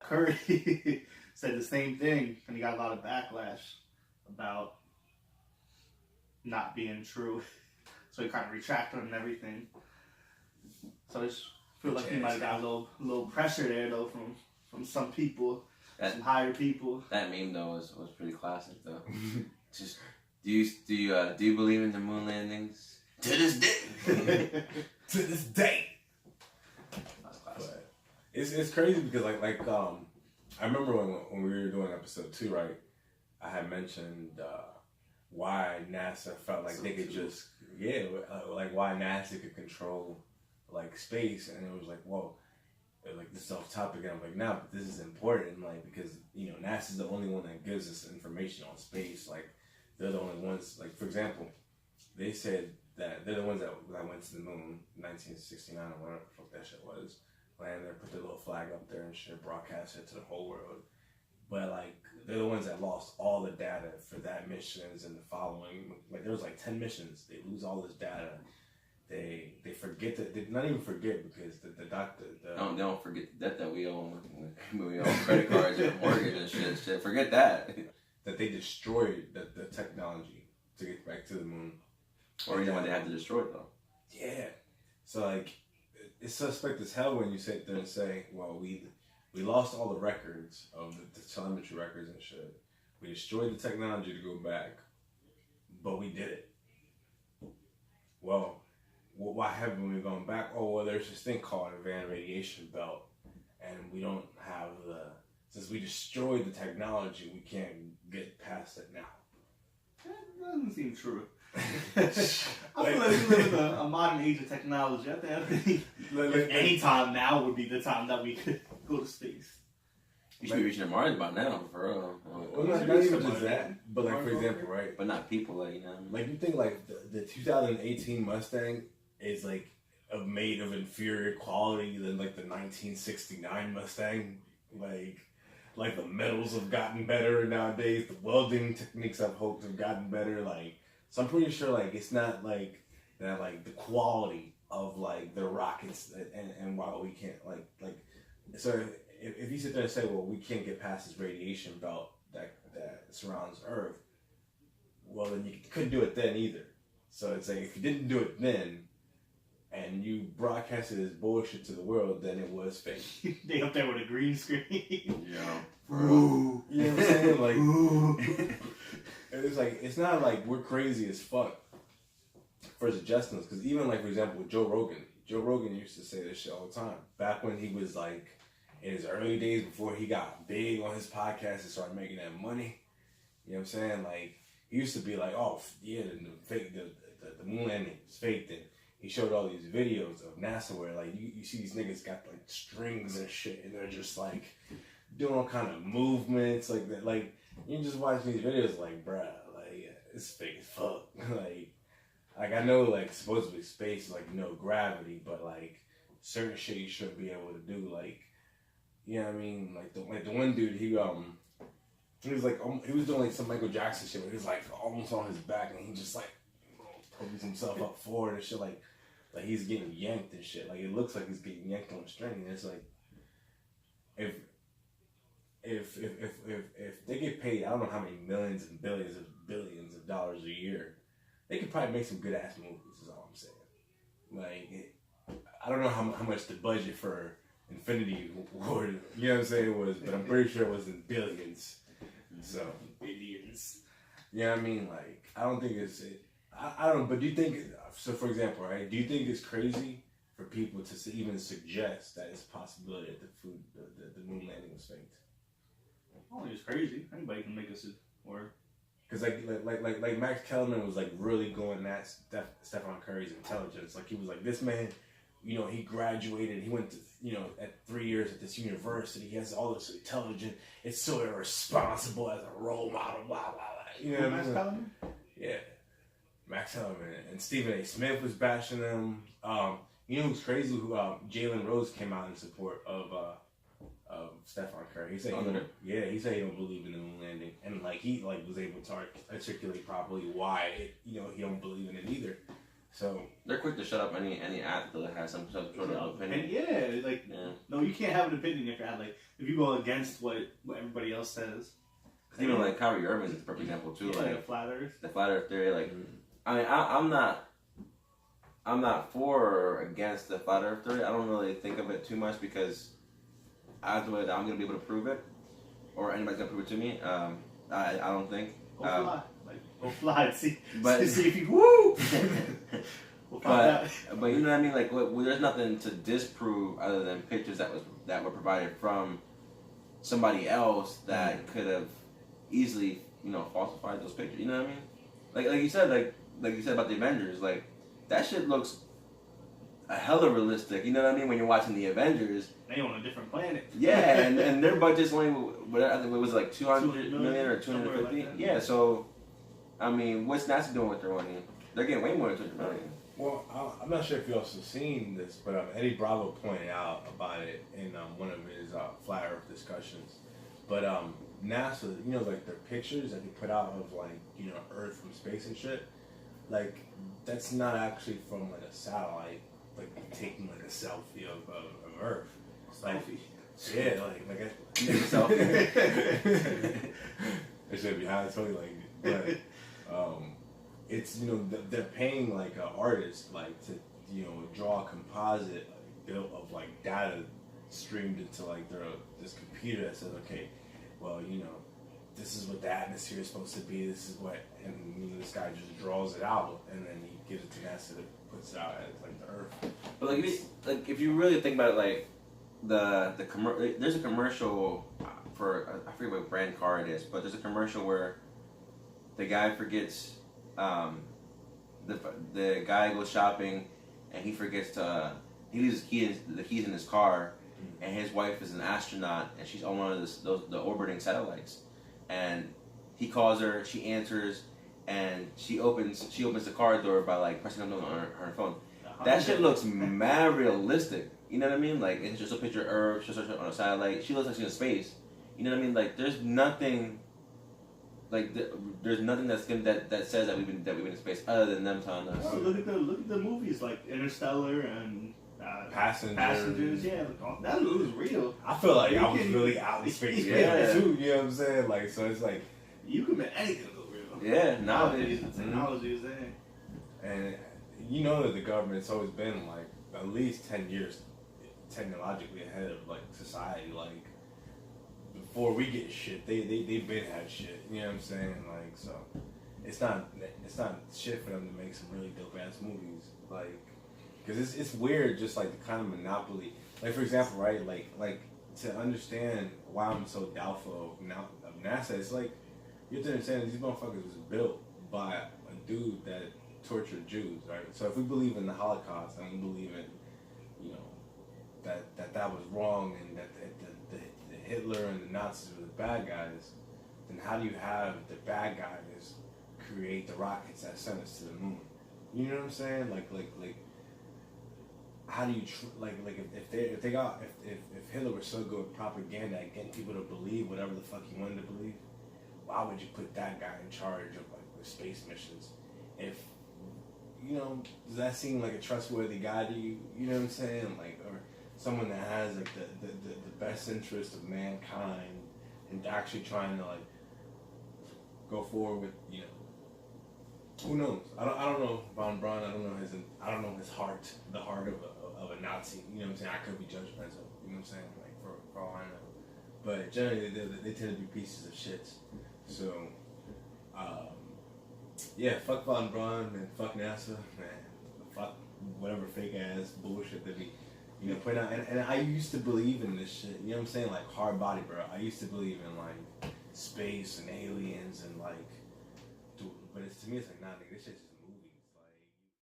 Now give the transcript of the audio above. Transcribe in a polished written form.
Curry said the same thing, and he got a lot of backlash about not being true. So he kind of retracted and everything. So I just feel like he might have got a little pressure there though from some people, some higher people. That meme though was pretty classic though. Just do you believe in the moon landings? To this day. To this day. That's classic. But it's crazy because I remember when we were doing episode 2, right? I had mentioned why NASA felt like they could just why NASA could control like space, and it was like, whoa, like this is off topic, and I'm like, nah, but this is important, like, because NASA's the only one that gives us information on space. Like, they're the only ones, like, for example, they said that they're the ones that went to the moon in 1969 or whatever the fuck that shit was, landed there, put their little flag up there and shit, broadcast it to the whole world. But like, they're the ones that lost all the data for that missions and the following. Like, there was like 10 missions. They lose all this data. They forget that. They not even forget because the doctor. They don't forget the debt that we own. We own credit cards and mortgage and shit. Forget that. That they destroyed the technology to get back to the moon. Or even when they had to destroy it though. Yeah. So like, it's suspect as hell when you sit there and say, well, we lost all the records of the telemetry records and shit. We destroyed the technology to go back, but we did it. Well, why haven't we gone back? Oh, well, there's this thing called a van radiation belt, and we don't have since we destroyed the technology, we can't get past it now. That doesn't seem true. I feel like we live in a modern age of technology. I think any time now would be the time that we could go to space. You should be reaching Mars by now, for real. Well, not even just that, but like, for example, right? But not people, like, Like, you think like the 2018 Mustang is like made of inferior quality than like the 1969 Mustang? Like the metals have gotten better nowadays. The welding techniques I've hoped have gotten better. Like, so I'm pretty sure like it's not like that, like the quality of like the rockets and why we can't like so if you sit there and say, well, we can't get past this radiation belt that surrounds Earth, well, then you couldn't do it then either. So it's like, if you didn't do it then and you broadcasted this bullshit to the world, then it was fake. They up there with a green screen. Yeah. Ooh. You know what I'm saying? Like, it's like, it's not like we're crazy as fuck for suggesting this, because even like, for example, with Joe Rogan used to say this shit all the time. Back when he was like in his early days, before he got big on his podcast and started making that money. You know what I'm saying? Like, he used to be like, oh yeah, the moon landing is fake. And he showed all these videos of NASA where like you see these niggas got like strings and shit, and they're just like doing all kind of movements like that. Like, you just watch these videos like, bruh, like, it's fake as fuck. like I know like supposedly space like no gravity, but like certain shit you shouldn't be able to do. Like, you know what I mean? Like the one dude, he was like, he was doing like some Michael Jackson shit where he was like almost on his back, and he just like pulls himself up forward and shit, like he's getting yanked and shit. Like, it looks like he's getting yanked on a string, and it's like, if they get paid, I don't know how many millions and billions of dollars a year, they could probably make some good ass movies. Is all I'm saying. Like, I don't know how much the budget for Infinity War, you know what I'm saying, was, but I'm pretty sure it was in billions. So, Billions. you know what I mean? Like, I don't think I don't know, but do you think, so for example, right, do you think it's crazy for people to even suggest that it's a possibility that the moon landing was faked? I don't think it's crazy. Anybody can make us or. Because like Max Kellerman was like really going at Stephen Curry's intelligence. Like, he was like, this man, you know, he graduated, he went to, you know, at 3 years at this university, he has all this intelligence, it's so irresponsible as a role model, blah, blah, blah. You know what I mean? Max Kellerman? Yeah. Max Kellerman. And Stephen A. Smith was bashing them. You know who's crazy? Jalen Rose came out in support of Stephen Curry. He said, he said he don't believe in the moon landing, and like he like was able to articulate properly why he don't believe in it either. So they're quick to shut up any athlete that has some sort of opinion. And yeah, like no, you can't have an opinion if you're like if you go against what everybody else says. Even like Kyrie Irving is a perfect example too. Yeah, like flat earth. The flat earth theory. Like, I mean, I'm not for or against the flat earth theory. I don't really think of it too much because I have the way that I'm gonna be able to prove it, or anybody's gonna prove it to me. I don't think. Go fly, like go fly and see, but see if you woo. We'll but you know what I mean. Like, there's nothing to disprove other than pictures that were provided from somebody else that could have easily, falsified those pictures. You know what I mean? Like you said, like you said about the Avengers, like that shit looks a hella realistic. You know what I mean? When you're watching the Avengers, they on a different planet. Yeah, and their budget's only I think it was like 200 million or 250. Like yeah, so I mean, what's NASA doing with their money? They're getting way more than 200 million. Well, I'm not sure if you also seen this, but Eddie Bravo pointed out about it in one of his flat Earth discussions. But NASA, like their pictures that they put out of like Earth from space and shit, like that's not actually from like a satellite, like taking like a selfie of Earth. Like, yeah, like a selfie. It should be high, totally like, but it's they're paying like an artist like to draw a composite built of like data streamed into like this computer that says, okay, well this is what the atmosphere is supposed to be, this is what, and this guy just draws it out and then he gives it to NASA that puts it out as like the Earth. But if you really think about it, like there's a commercial for I forget what brand car it is, but there's a commercial where the guy forgets. The guy goes shopping, and he forgets to. He leaves the keys in his car, and his wife is an astronaut, and she's on one of the orbiting satellites. And he calls her. She answers, and she opens the car door by like pressing something on her phone. That shit looks mad realistic. You know what I mean? Like it's just a picture of Earth, just on a satellite. She looks like she's in space. You know what I mean? Like there's nothing. Like there's nothing that says that we've been in space other than them telling us. Oh, look at the movies like Interstellar and Passengers. Yeah, that looks real. I feel like I was really out in space too. You know what I'm saying? Like so, it's like you can make anything look real. Yeah, nowadays the technology is there. And that the government's always been like at least 10 years technologically ahead of like society. Like before we get shit, they've been had shit. You know what I'm saying? Like so, it's not shit for them to make some really dope ass movies. Like, cause it's weird, just like the kind of monopoly. Like for example, right? Like to understand why I'm so doubtful of NASA, it's like you have to understand that these motherfuckers was built by a dude that tortured Jews, right? So if we believe in the Holocaust and we believe in, that was wrong and that the Hitler and the Nazis were the bad guys, then how do you have the bad guys create the rockets that sent us to the moon? You know what I'm saying? Like how do you if Hitler was so good with propaganda at getting people to believe whatever the fuck he wanted to believe, why would you put that guy in charge of like the space missions? If does that seem like a trustworthy guy to you? You know what I'm saying? Like, or someone that has like the best interest of mankind and actually trying to like go forward with who knows? I don't know Von Braun. I don't know his heart, the heart of a Nazi. You know what I'm saying? I could be judgmental. You know what I'm saying? Like for all I know, but generally they tend to be pieces of shit. So. Yeah, fuck Von Braun and fuck NASA, man. Fuck whatever fake ass bullshit that be, putting out. And I used to believe in this shit. You know what I'm saying? Like hard body, bro. I used to believe in like space and aliens and like, dude. But to me, it's like, nah, nigga, this shit's just